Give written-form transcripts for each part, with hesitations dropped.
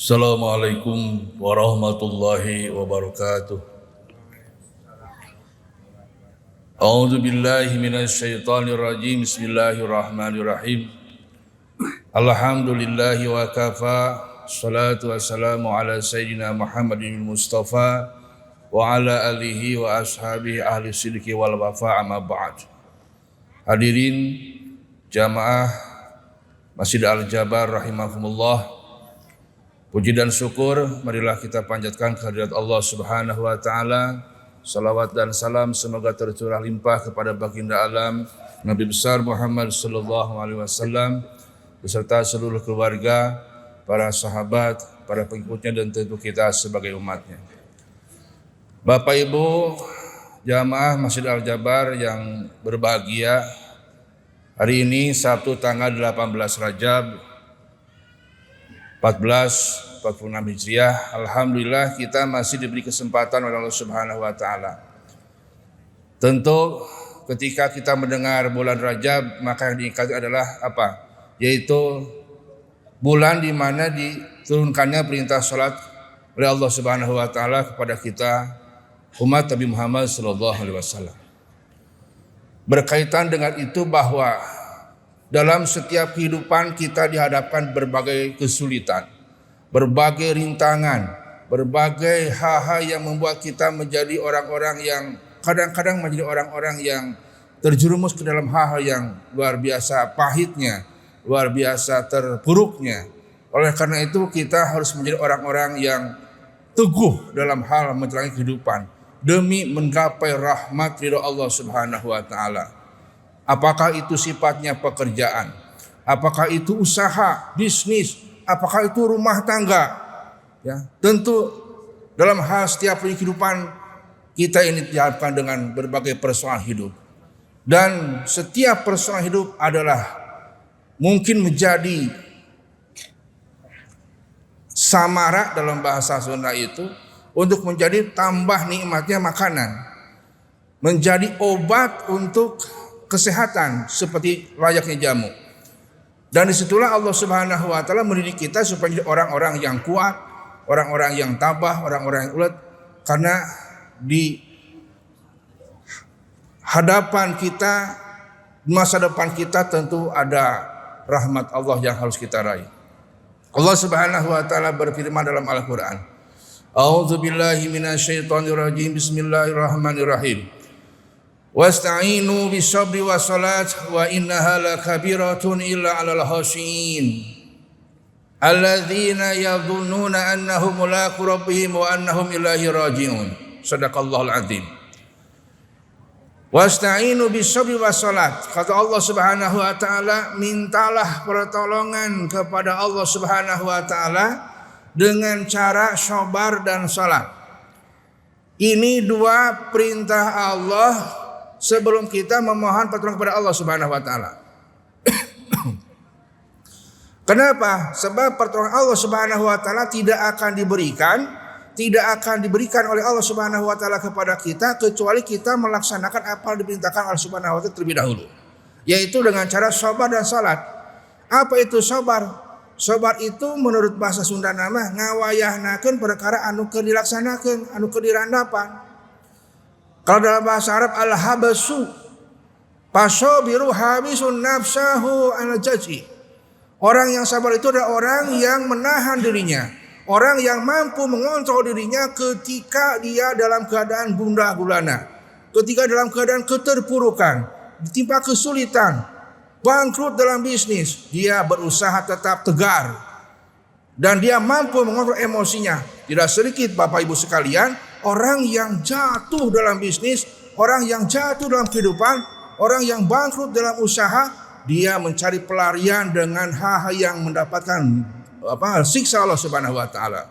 Assalamualaikum warahmatullahi wabarakatuh. A'udzu billahi minasy syaithanir rajim. Bismillahirrahmanirrahim. Alhamdulillahi wa kafa. Shalatu wassalamu ala sayyidina Muhammadin Mustafa wa ala alihi wa ashabihi ahli sidqi wal wafa, amma ba'd. Hadirin jamaah Masjid Al-Jabar rahimakumullah. Puji dan syukur marilah kita panjatkan kehadirat Allah Subhanahu wa taala. Salawat dan salam semoga tercurah limpah kepada baginda alam Nabi besar Muhammad sallallahu alaihi wasallam beserta seluruh keluarga, para sahabat, para pengikutnya dan tentu kita sebagai umatnya. Bapak Ibu jamaah Masjid Al-Jabar yang berbahagia, hari ini Sabtu tanggal 18 Rajab 1446 Hijriah, alhamdulillah kita masih diberi kesempatan oleh Allah Subhanahu wa taala. Tentu ketika kita mendengar bulan Rajab, maka yang diingat adalah apa? Yaitu bulan di mana diturunkannya perintah salat oleh Allah Subhanahu wa taala kepada kita umat Nabi Muhammad sallallahu alaihi wasallam. Berkaitan dengan itu bahwa dalam setiap kehidupan kita dihadapkan berbagai kesulitan, berbagai rintangan, berbagai hal-hal yang membuat kita menjadi orang-orang yang kadang-kadang menjadi orang-orang yang terjerumus ke dalam hal-hal yang luar biasa pahitnya, luar biasa terpuruknya. Oleh karena itu kita harus menjadi orang-orang yang teguh dalam hal menjalani kehidupan demi menggapai rahmat ridha Allah Subhanahu wa taala. Apakah itu sifatnya pekerjaan, apakah itu usaha, bisnis, apakah itu rumah tangga, ya, tentu dalam hal setiap kehidupan kita ini dihadapkan dengan berbagai persoalan hidup. Dan setiap persoalan hidup adalah mungkin menjadi samara dalam bahasa Sunda itu untuk menjadi tambah nikmatnya makanan, menjadi obat untuk kesehatan seperti layaknya jamu. Dan disitulah Allah Subhanahu wa taala mendidik kita supaya menjadi orang-orang yang kuat, orang-orang yang tabah, orang-orang yang ulet, karena di hadapan kita, masa depan kita tentu ada rahmat Allah yang harus kita raih. Allah Subhanahu wa taala berfirman dalam Al-Qur'an, A'udzu billahi minasyaitonir rajim. Bismillahirrahmanirrahim. Wasta'inu bisabri wassalat wa innaha lakabiratun illa 'alal khashiyin alladzina yadhunnuna annahum mulaqu rabbihim wa annahum ilaihi raji'un. Shadaqallahul azim. Wasta'inu bisabri wassalat, kata Allah Subhanahu wa taala, mintalah pertolongan kepada Allah Subhanahu wa taala dengan cara sabar dan salat. Ini dua perintah Allah sebelum kita memohon pertolongan kepada Allah Subhanahu wa taala. Kenapa? Sebab pertolongan Allah Subhanahu wa taala tidak akan diberikan oleh Allah Subhanahu wa taala kepada kita kecuali kita melaksanakan apa yang diperintahkan Allah Subhanahu wa taala terlebih dahulu, yaitu dengan cara sabar dan salat. Apa itu sabar? Sabar itu menurut bahasa Sunda nama ngawayahnakeun perkara anu keur dilaksanakeun, anu keur dirandapan. Kalau dalam bahasa Arab al-habasu, fasabiru habisun nafsahu al-jaji. Orang yang sabar itu adalah orang yang menahan dirinya, orang yang mampu mengontrol dirinya ketika dia dalam keadaan gundah gulana, ketika dalam keadaan keterpurukan, ditimpa kesulitan, bangkrut dalam bisnis, dia berusaha tetap tegar dan dia mampu mengontrol emosinya. Tidak sedikit Bapak Ibu sekalian, orang yang jatuh dalam bisnis, orang yang jatuh dalam kehidupan, orang yang bangkrut dalam usaha, dia mencari pelarian dengan hal-hal yang mendapatkan siksa Allah Subhanahu wa taala.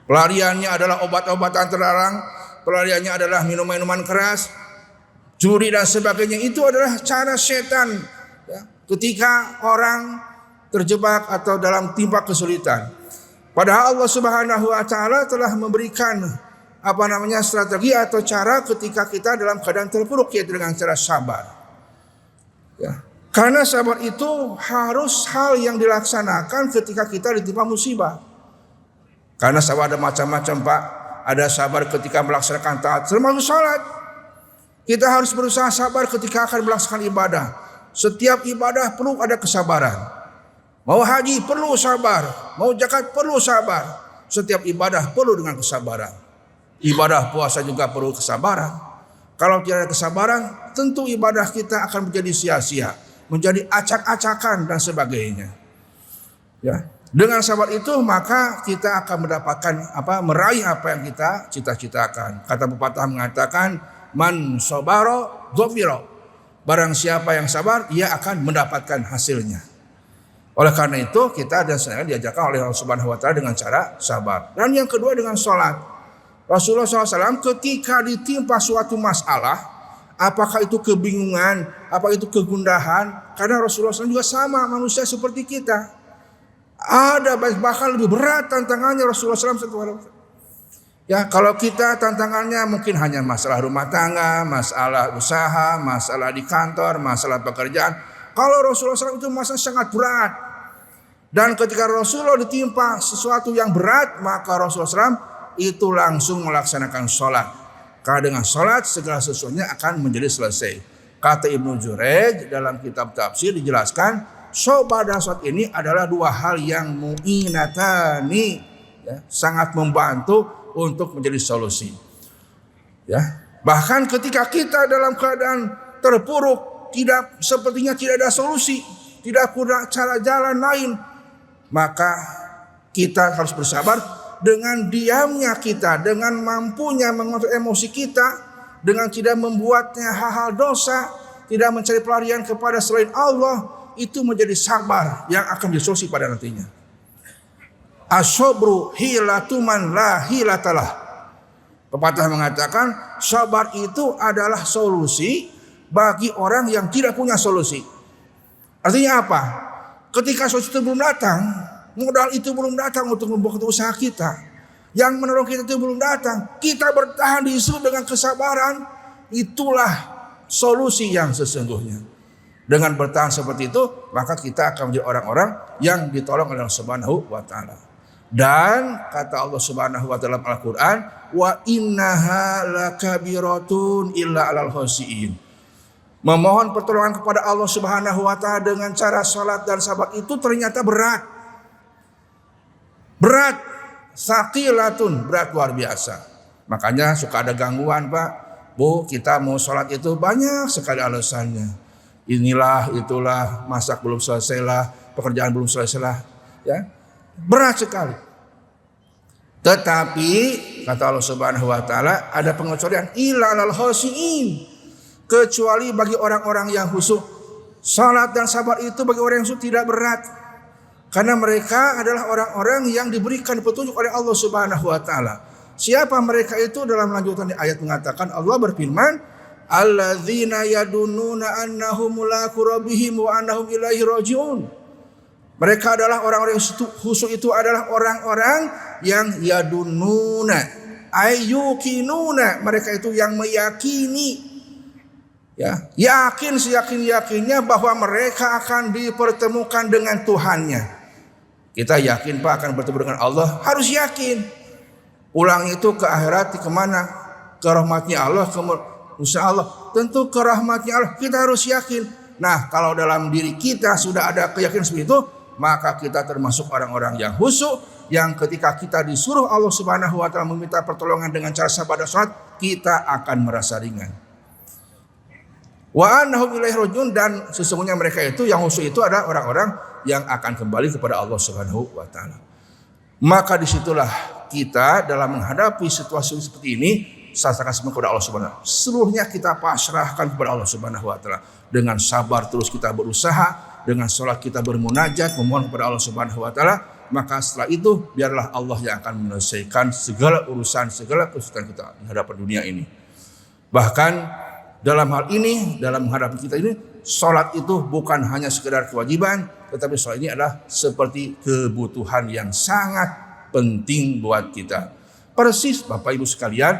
Pelariannya adalah obat-obatan terlarang, pelariannya adalah minuman-minuman keras, judi dan sebagainya. Itu adalah cara setan, ya, ketika orang terjebak atau dalam timpa kesulitan. Padahal Allah Subhanahu wa taala telah memberikan strategi atau cara ketika kita dalam keadaan terpuruk, yaitu dengan cara sabar. Ya. Karena sabar itu harus hal yang dilaksanakan ketika kita ditimpa musibah. Karena sabar ada macam-macam Pak. Ada sabar ketika melaksanakan taat, termasuk sholat. Kita harus berusaha sabar ketika akan melaksanakan ibadah. Setiap ibadah perlu ada kesabaran. Mau haji perlu sabar, mau zakat perlu sabar. Setiap ibadah perlu dengan kesabaran. Ibadah puasa juga perlu kesabaran. Kalau tidak ada kesabaran, tentu ibadah kita akan menjadi sia-sia, menjadi acak-acakan dan sebagainya. Ya, dengan sabar itu maka kita akan mendapatkan meraih apa yang kita cita-citakan. Kata pepatah mengatakan, man sabara dhafira. Barang siapa yang sabar, ia akan mendapatkan hasilnya. Oleh karena itu kita dan saya diajarkan oleh Allah Subhanahu wa taala dengan cara sabar. Dan yang kedua dengan sholat. Rasulullah SAW ketika ditimpa suatu masalah, apakah itu kebingungan, apa itu kegundahan, karena Rasulullah SAW juga sama manusia seperti kita. Ada bahkan lebih berat tantangannya Rasulullah SAW. Ya, kalau kita tantangannya mungkin hanya masalah rumah tangga, masalah usaha, masalah di kantor, masalah pekerjaan. Kalau Rasulullah SAW itu masalah sangat berat. Dan ketika Rasulullah ditimpa sesuatu yang berat, maka Rasulullah SAW itu langsung melaksanakan sholat. Karena dengan sholat segala sesuatunya akan menjadi selesai. Kata Ibnu Jurayj dalam kitab tafsir dijelaskan, sabar dan sholat ini adalah dua hal yang mu'inatani, ya, sangat membantu untuk menjadi solusi. Ya, bahkan ketika kita dalam keadaan terpuruk, sepertinya tidak ada solusi, tidak ada cara jalan lain, maka kita harus bersabar dengan diamnya kita, dengan mampunya mengontrol emosi kita, dengan tidak membuatnya hal-hal dosa, tidak mencari pelarian kepada selain Allah, itu menjadi sabar yang akan disolusi pada nantinya. As-sabru hilatu man la hilatalah. Pepatah mengatakan sabar itu adalah solusi bagi orang yang tidak punya solusi. Artinya apa? Ketika solusi itu belum datang, modal itu belum datang untuk membuka usaha kita, yang menolong kita itu belum datang, kita bertahan di situ dengan kesabaran, itulah solusi yang sesungguhnya. Dengan bertahan seperti itu, maka kita akan menjadi orang-orang yang ditolong oleh Allah Subhanahu wa taala. Dan kata Allah Subhanahu wa taala dalam Al-Qur'an, wa innaha lakabiratun illa 'alal khashiin. Memohon pertolongan kepada Allah Subhanahu wa taala dengan cara salat dan sabar itu ternyata berat. Berat, saqilatun, berat luar biasa. Makanya suka ada gangguan, Pak. Bu, kita mau salat itu banyak sekali alasannya. Inilah, itulah, masak belum selesai lah, pekerjaan belum selesai lah, ya. Berat sekali. Tetapi kata Allah Subhanahu wa taala ada pengecualian, illa 'alal khashiin. Kecuali bagi orang-orang yang khusyuk. Salat dan sabar itu bagi orang yang khusyuk tidak berat. Karena mereka adalah orang-orang yang diberikan petunjuk oleh Allah Subhanahu wa taala. Siapa mereka itu? Dalam lanjutan ayat mengatakan Allah berfirman, alladzina yadunnuna annahum mulaqu rabbihim wa annahum ilaihi rajiun. Mereka adalah orang-orang yang khusyuk, itu adalah orang-orang yang yadunnuna ayyukinuna, mereka itu yang meyakini, ya, yakin seyakin-yakinnya bahwa mereka akan dipertemukan dengan Tuhannya. Kita yakin Pak akan bertemu dengan Allah, harus yakin. Pulang itu ke akhirat kemana? Ke rahmatnya Allah, ke usaha Allah. Tentu ke rahmatnya Allah, kita harus yakin. Nah, kalau dalam diri kita sudah ada keyakinan seperti itu, maka kita termasuk orang-orang yang khusyuk, yang ketika kita disuruh Allah Subhanahu wa taala meminta pertolongan dengan cara sabar dan salat, kita akan merasa ringan. Wa annahum ilaihi rajiun, dan sesungguhnya mereka itu yang khusyuk itu adalah orang-orang yang akan kembali kepada Allah Subhanahu wa taala. Maka disitulah kita dalam menghadapi situasi seperti ini, serahkan semua kepada Allah Subhanahu wa taala. Seluruhnya kita pasrahkan kepada Allah Subhanahu wa taala. Dengan sabar terus kita berusaha, dengan salat kita bermunajat memohon kepada Allah Subhanahu wa taala, maka setelah itu biarlah Allah yang akan menyelesaikan segala urusan, segala kesulitan kita di hadapan dunia ini. Bahkan dalam hal ini, dalam menghadapi kita ini, salat itu bukan hanya sekedar kewajiban, tetapi salat ini adalah seperti kebutuhan yang sangat penting buat kita. Persis Bapak Ibu sekalian,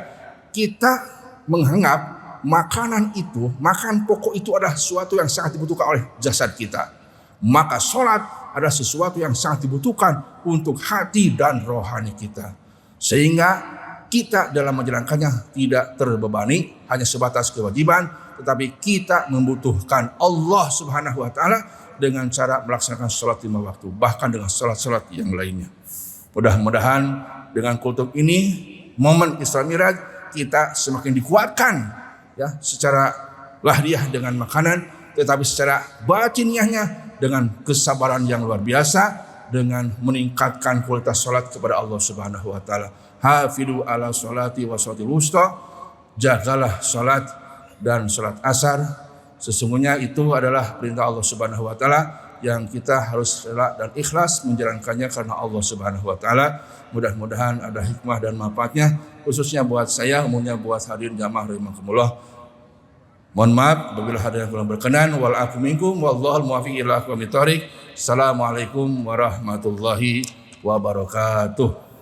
kita menganggap makanan itu, makan pokok itu adalah sesuatu yang sangat dibutuhkan oleh jasad kita. Maka sholat adalah sesuatu yang sangat dibutuhkan untuk hati dan rohani kita. Sehingga kita dalam menjalankannya tidak terbebani hanya sebatas kewajiban, tetapi kita membutuhkan Allah Subhanahu wa taala dengan cara melaksanakan sholat 5 waktu, bahkan dengan sholat-sholat yang lainnya. Mudah-mudahan dengan kultum ini, momen Isra Miraj, kita semakin dikuatkan ya secara lahiriah dengan makanan, tetapi secara batiniahnya dengan kesabaran yang luar biasa, dengan meningkatkan kualitas sholat kepada Allah Subhanahu wa taala. Hafidu ala sholati wa sholatil wusta, jagalah sholat dan sholat asar. Sesungguhnya itu adalah perintah Allah Subhanahu wa taala yang kita harus rela dan ikhlas menjalankannya karena Allah Subhanahu wa taala. Mudah-mudahan ada hikmah dan manfaatnya, khususnya buat saya, umumnya buat hadirin jamaah rahimakumullah. Mohon maaf apabila ada yang kurang berkenan. Wal afu minkum wallahul muwaffiq ila aqwamit thoriq. Assalamualaikum warahmatullahi wabarakatuh.